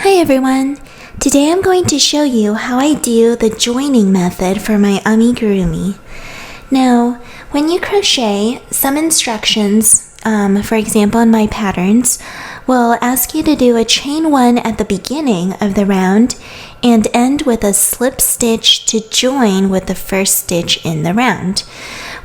Hi everyone! Today I'm going to show you how I do the joining method for my amigurumi. Now, when you crochet, some instructions, for example in my patterns, will ask you to do a chain 1 at the beginning of the round and end with a slip stitch to join with the first stitch in the round.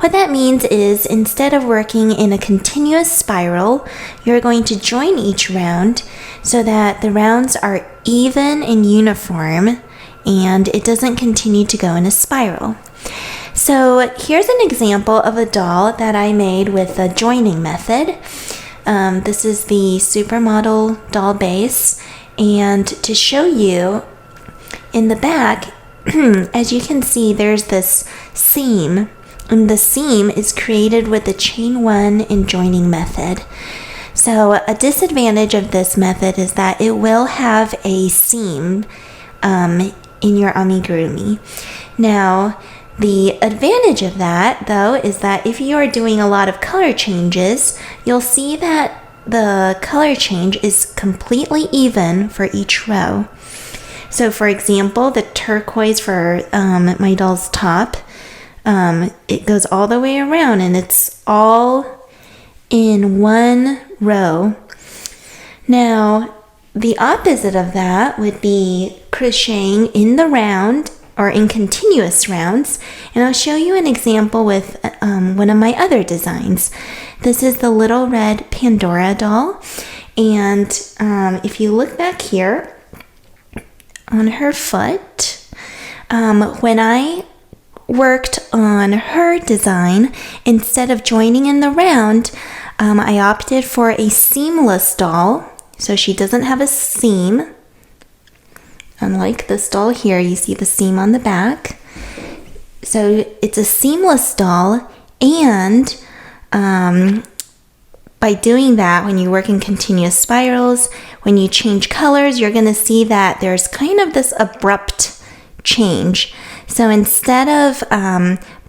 What that means is instead of working in a continuous spiral, you're going to join each round so that the rounds are even and uniform and it doesn't continue to go in a spiral. So here's an example of a doll that I made with the joining method. This is the Supermodel doll base, and to show you in the back, as you can see, there's this seam, and the seam is created with the chain 1 and joining method. So a disadvantage of this method is that it will have a seam in your amigurumi. Now, the advantage of that, though, is that if you are doing a lot of color changes, you'll see that the color change is completely even for each row. So, for example, the turquoise for my doll's top, it goes all the way around and it's all in one row. Now, the opposite of that would be crocheting in the round or in continuous rounds, and I'll show you an example with one of my other designs. This is the little Red Pandora doll, and if you look back here on her foot, when I worked on her design, instead of joining in the round, I opted for a seamless doll, so she doesn't have a seam. Unlike this doll here, you see the seam on the back. So it's a seamless doll, and by doing that, when you work in continuous spirals, when you change colors, you're going to see that there's kind of this abrupt change. So instead of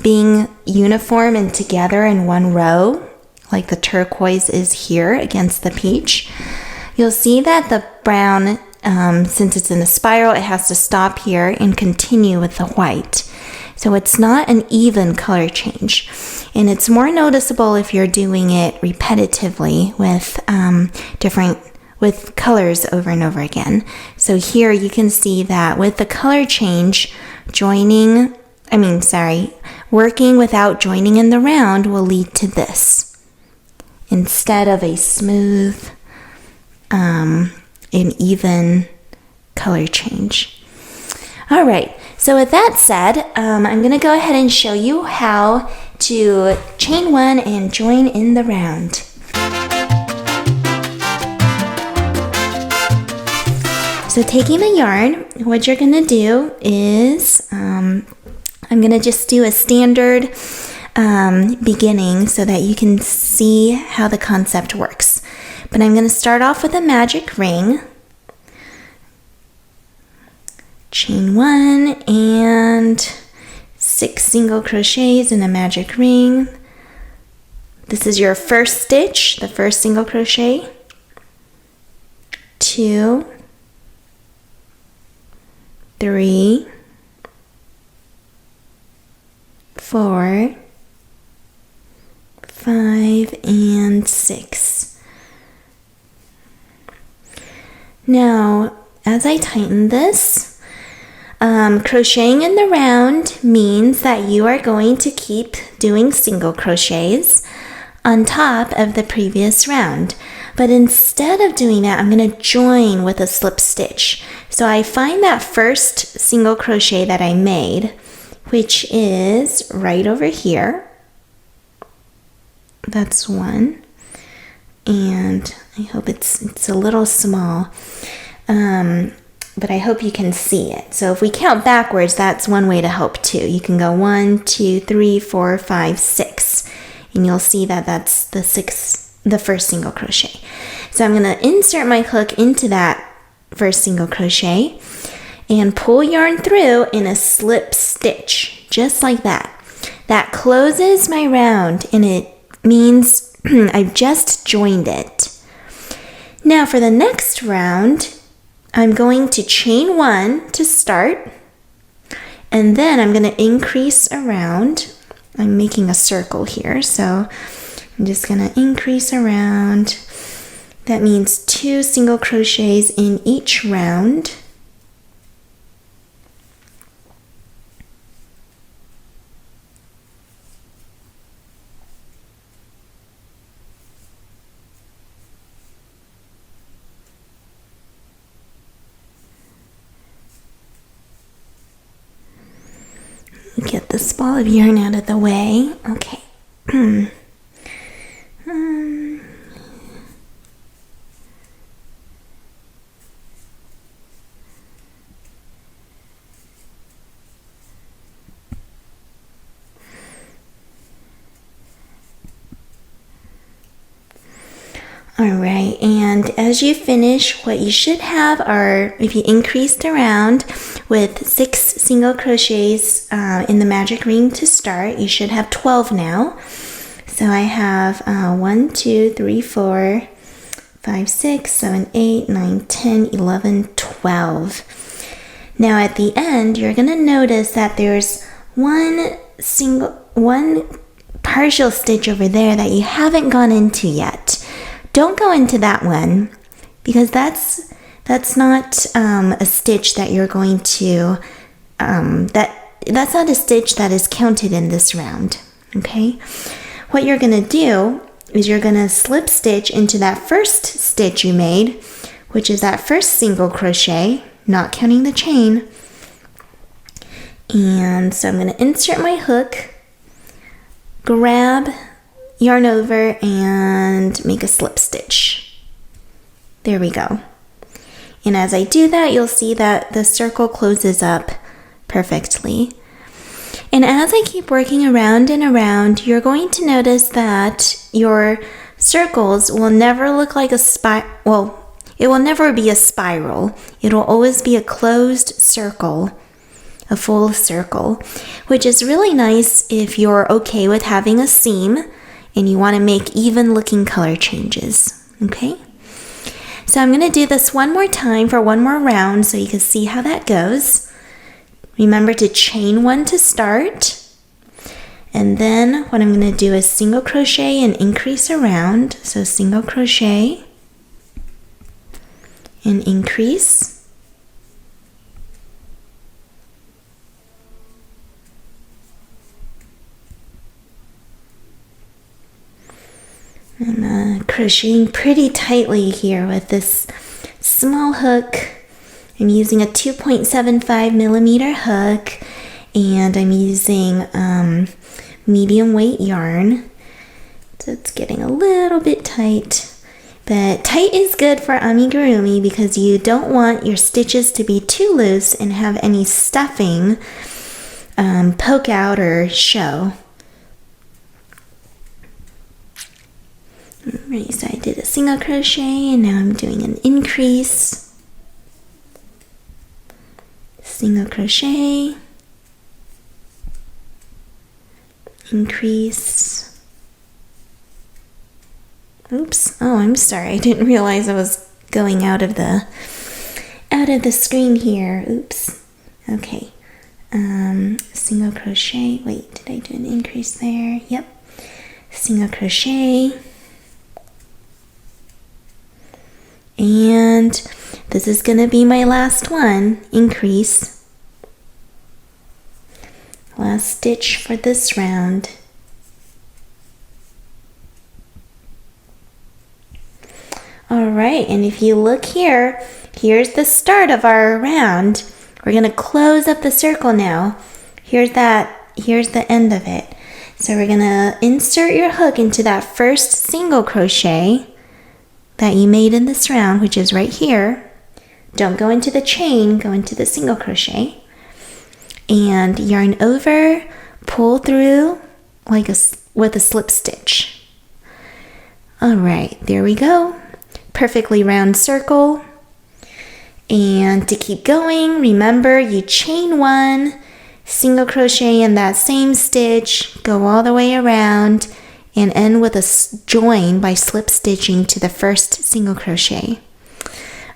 being uniform and together in one row, like the turquoise is here against the peach, you'll see that the brown, since it's in a spiral, it has to stop here and continue with the white. So it's not an even color change. And it's more noticeable if you're doing it repetitively with colors over and over again. So here you can see that with the color change, working without joining in the round will lead to this, instead of a smooth, an even color change. All right, so with that said, I'm going to go ahead and show you how to chain 1 and join in the round. So taking the yarn, what you're going to do is, I'm going to just do a standard beginning so that you can see how the concept works. But I'm going to start off with a magic ring, chain 1 and 6 single crochets in a magic ring. This is your first stitch, the first single crochet, 2, 3, 4, 5, and 6. Now, as I tighten this, crocheting in the round means that you are going to keep doing single crochets on top of the previous round. But instead of doing that, I'm going to join with a slip stitch. So I find that first single crochet that I made, which is right over here. That's one. And I hope it's a little small, but I hope you can see it. So if we count backwards, that's one way to help too. You can go 1, 2, 3, 4, 5, 6, and you'll see that that's the first single crochet. So I'm going to insert my hook into that first single crochet and pull yarn through in a slip stitch, just like that. That closes my round, and it means I've just joined it. Now for the next round, I'm going to chain 1 to start, and then I'm going to increase around. I'm making a circle here, so I'm just going to increase around. That means 2 single crochets in each round. Get this ball of yarn out of the way. Okay. Alright, and as you finish, what you should have are, if you increased around with 6 single crochets in the magic ring to start, you should have 12 now. So I have 1, 2, 3, 4, 5, 6, 7, 8, 9, 10, 11, 12. Now at the end, you're going to notice that there's one partial stitch over there that you haven't gone into yet. Don't go into that one, because that's not a stitch that you're going to that's not a stitch that is counted in this round. Okay, what you're going to do is you're going to slip stitch into that first stitch you made, which is that first single crochet, not counting the chain. And so I'm going to insert my hook, grab yarn over, and make a slip stitch. There we go. And as I do that, you'll see that the circle closes up perfectly. And as I keep working around and around, you're going to notice that your circles will never look like it will never be a spiral. It will always be a closed circle, a full circle, which is really nice if you're okay with having a seam and you want to make even looking color changes. Okay, so I'm going to do this one more time for one more round so you can see how that goes. Remember to chain 1 to start, and then what I'm going to do is single crochet and increase around. So single crochet and increase. I'm crocheting pretty tightly here with this small hook. I'm using a 2.75 millimeter hook, and I'm using medium weight yarn. So it's getting a little bit tight, but tight is good for amigurumi because you don't want your stitches to be too loose and have any stuffing poke out or show. Alright, so I did a single crochet and now I'm doing an increase, single crochet, increase. Oops, oh, I'm sorry, I didn't realize I was going out of the screen here. Oops. Okay. Single crochet. Wait, did I do an increase there? Yep. Single crochet. And this is going to be my last one, increase. Last stitch for this round. Alright, and if you look here, here's the start of our round. We're going to close up the circle now. Here's the end of it. So we're going to insert your hook into that first single crochet that you made in this round, which is right here. Don't go into the chain, go into the single crochet. And yarn over, pull through with a slip stitch. Alright, there we go. Perfectly round circle. And to keep going, remember you chain 1, single crochet in that same stitch, go all the way around, and end with a join by slip stitching to the first single crochet.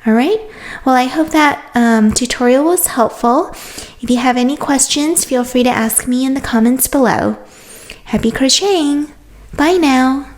Alright, well I hope that tutorial was helpful. If you have any questions, feel free to ask me in the comments below. Happy crocheting! Bye now!